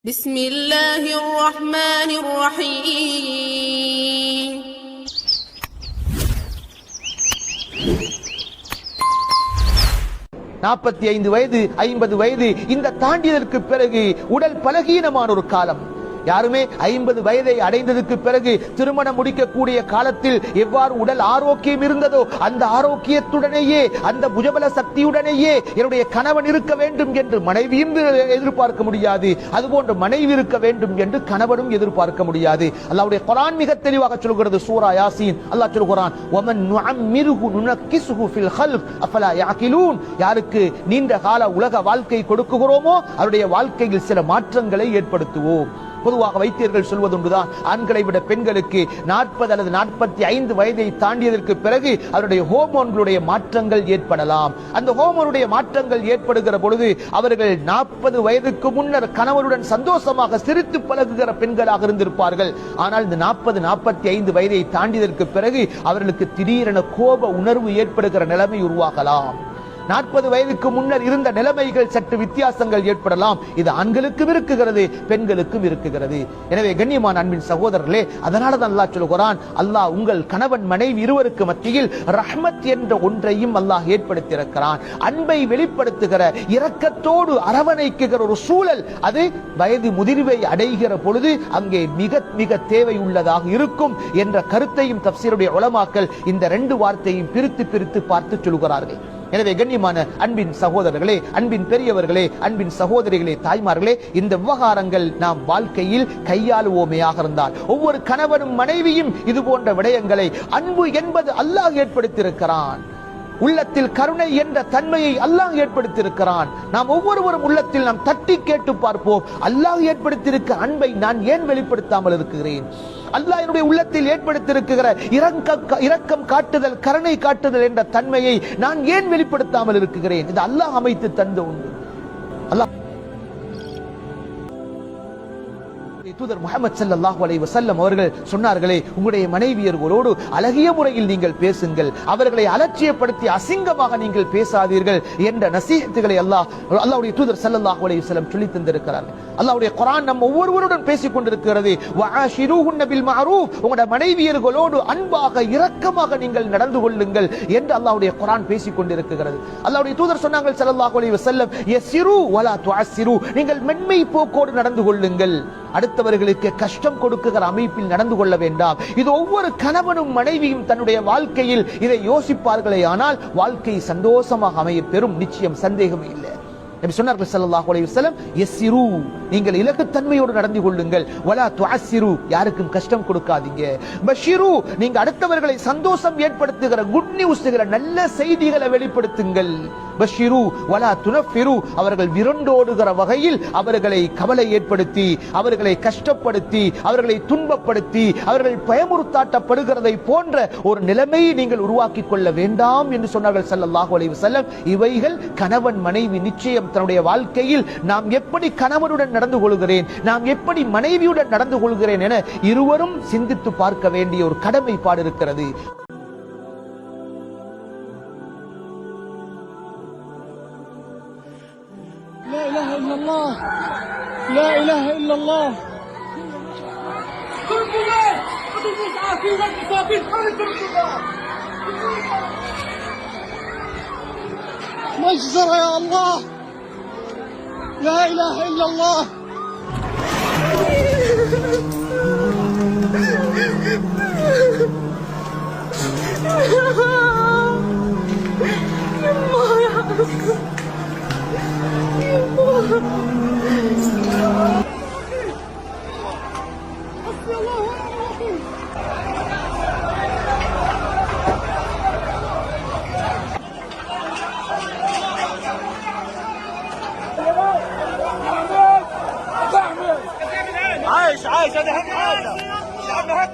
بسم الله الرحمن الرحيم 45 வயது 50 வயது இந்த தாண்டியதற்கு பிறகு உடல் பலகீனமான ஒரு காலம். யாருமே 50 வயதை அடைந்ததற்கு பிறகு திருமணம் முடிக்கக்கூடிய காலத்தில் எவ்வாறு உடல் ஆரோக்கியம் இருந்ததோ அந்த ஆரோக்கியத்துடனேயே அந்த புஜபல சக்தியுடனேயே என்னுடைய கணவன் இருக்க வேண்டும் என்று மனைவியும் எதிர்பார்க்க முடியாது, அதுபோன்று மனைவி இருக்க வேண்டும் என்று கணவனும் எதிர்பார்க்க முடியாது. அல்லாஹ்வுடைய குர்ஆன் மிக தெளிவாக சொல்கிறது. சூரா யாசீன் அல்லாஹ் சொல்கிறான், வமன் நுஅம்மிருஹு நுனக்கிஸுஹு ஃபில் ஹல்க் அஃபலா யஅகிலூன். யாருக்கு நீண்ட கால உலக வாழ்க்கை கொடுக்குகிறோமோ அவருடைய வாழ்க்கையில் சில மாற்றங்களை ஏற்படுத்துவோம். பொதுவாக வைத்தியர்கள் சொல்வதுண்டுதான், ஆண்களை விட பெண்களுக்கு 40 அல்லது 45 வயதை தாண்டியதற்கு பிறகு அவருடைய ஹோமோன்களுடைய மாற்றங்கள் ஏற்படலாம். அந்த ஹோமோனுடைய மாற்றங்கள் ஏற்படுகிற பொழுது அவர்கள் 40 வயதுக்கு முன்னர் கணவனுடன் சந்தோஷமாக சிரித்து பழகுகிற பெண்களாக இருந்திருப்பார்கள். ஆனால் இந்த 40-45 வயதை தாண்டியதற்கு பிறகு அவர்களுக்கு திடீரென கோப உணர்வு ஏற்படுகிற நிலைமை உருவாகலாம். 40 வயதுக்கு முன்னர் இருந்த நிலைமைகள் சற்று வித்தியாசங்கள் ஏற்படலாம். இது ஆண்களுக்கும் இருக்குகிறது, பெண்களுக்கும் இருக்குகிறது. எனவே கண்ணியமான அன்பின் சகோதரர்களே, அதனால தான் அல்லாஹ் சொல்கிறான், அல்லாஹ் உங்கள் கணவன் மனைவி இருவருக்கு மத்தியில் ரஹ்மத் என்ற ஒன்றையும் அல்லாஹ் ஏற்படுத்தி இருக்கிறான். அன்பை வெளிப்படுத்துகிற, இரக்கத்தோடு அரவணைக்குகிற ஒரு சூழல் அது வயது முதிர்வை அடைகிற பொழுது அங்கே மிக மிக தேவை உள்ளதாக இருக்கும் என்ற கருத்தையும் தஃசீருடைய உலமாக்கள் இந்த 2 வார்த்தையும் பிரித்து பிரித்து பார்த்து சொல்கிறார்கள். எனவே கண்ணியமான அன்பின் சகோதரர்களே, அன்பின் பெரியவர்களே, அன்பின் சகோதரிகளே, தாய்மார்களே, இந்த விவகாரங்கள் நாம் வாழ்க்கையில் கையாளுவோமையாக இருந்தால் ஒவ்வொரு கணவனும் மனைவியும் இது போன்ற விடயங்களை, அன்பு என்பது அல்லாஹ் ஏற்படுத்தியிருக்கிறான். உள்ளத்தில் கருணை என்ற தன்மையை அல்லாஹ் ஏற்படுத்தியிருக்கிறான். நாம் ஒவ்வொருவரும் உள்ளத்தில் நாம் தட்டி கேட்டு பார்ப்போம், அல்லாஹ் ஏற்படுத்தியிருக்க அன்பை நான் ஏன் வெளிப்படுத்தாமல் இருக்கிறேன்? அல்லாஹ் என்னுடைய உள்ளத்தில் ஏற்படுத்தியிருக்கிற இரக்கம் காட்டுதல், கருணை காட்டுதல் என்ற தன்மையை நான் ஏன் வெளிப்படுத்தாமல் இருக்கிறேன்? இது அல்லாஹ் அமைத்து தந்த உண்டு. அல்லாஹ் தூதர் முஹம்மது ஸல்லல்லாஹு அலைஹி வஸல்லம் அவர்கள் சொன்னார்களே, உங்களுடைய மனைவியர்களோடு அழகிய முறையில் நீங்கள் பேசுங்கள், அவர்களை அலட்சியப்படுத்தி அசிங்கமாக நீங்கள் பேசாதீர்கள் என்ற நசீஹத்துகளை அல்லாஹ்வுடைய தூதர் ஸல்லல்லாஹு அலைஹி வஸல்லம் சொல்லி தந்திருக்கிறார்கள். அல்லாஹ்வுடைய குர்ஆன் நம் ஒவ்வொருவருடன் பேசிக் கொண்டிருக்கிறது. வஆஷிரூஹுன்ன பில் மஅரூஃப், உங்களுடைய மனைவியர்களோடு அன்பாக இரக்கமாக நீங்கள் நடந்து கொள்ளுங்கள் என்று அல்லாஹ்வுடைய குர்ஆன் பேசிக் கொண்டிருக்கிறது. அல்லாஹ்வுடைய தூதர் சொன்னார்கள் ஸல்லல்லாஹு அலைஹி வஸல்லம், யஸ்ஸிரு வலா துஅஸ்ஸிரு, நீங்கள் மென்மை போக்கோடு நடந்து கொள்ளுங்கள், அடுத்தவர்களுக்கு கஷ்டம் கொடுக்குகிற அமைப்பில் நடந்து கொள்ள வேண்டாம். இது ஒவ்வொரு கணவனும் மனைவியும் தன்னுடைய வாழ்க்கையில் இதை யோசிப்பார்களே ஆனால் வாழ்க்கை சந்தோஷமாக அமைய பெறும், நிச்சயம் சந்தேகம் இல்லை. நபி சொன்னார்கள் ஸல்லல்லாஹு அலைஹி வஸல்லம், யஸ்ஸிரு, நீங்கள் இலகுத்தன்மையோடு நடந்து கொள்ளுங்கள், வலா துஅஸ்ஸிரு, யாருக்கும் கஷ்டம் கொடுக்காதீங்க, பஷிரு, நீங்க அடுத்தவர்களை சந்தோஷம் ஏற்படுத்துகிற குட் நியூஸ்களை, நல்ல செய்திகளை வெளிப்படுத்துங்கள், பஷிரு வலா துனஃபிரு, அவர்கள் விரண்டோடுகிற வகையில் அவர்களை கவலை ஏற்படுத்தி, அவர்களை கஷ்டப்படுத்தி, அவர்களை துன்பப்படுத்தி, அவர்கள் பயமுறுத்தாட்டப்படுகிறதை போன்ற ஒரு நிலைமையை நீங்கள் உருவாக்கி கொள்ள வேண்டாம் என்று சொன்னார்கள் ஸல்லல்லாஹு அலைஹி வஸல்லம். இவைகள் கணவன் மனைவி நிச்சயம் தன்னுடைய வாழ்க்கையில் நாம் எப்படி கணவனுடன் நடந்து கொள்கிறேன், நாம் எப்படி மனைவியுடன் நடந்து கொள்கிறேன் என இருவரும் சிந்தித்து பார்க்க வேண்டிய ஒரு கடமைப்பாடு இருக்கிறது. لا إله إلا الله، لا إله إلا الله. مجزرة يا الله، لا إله إلا الله. عايش هذا هم حاجه شعبنا هات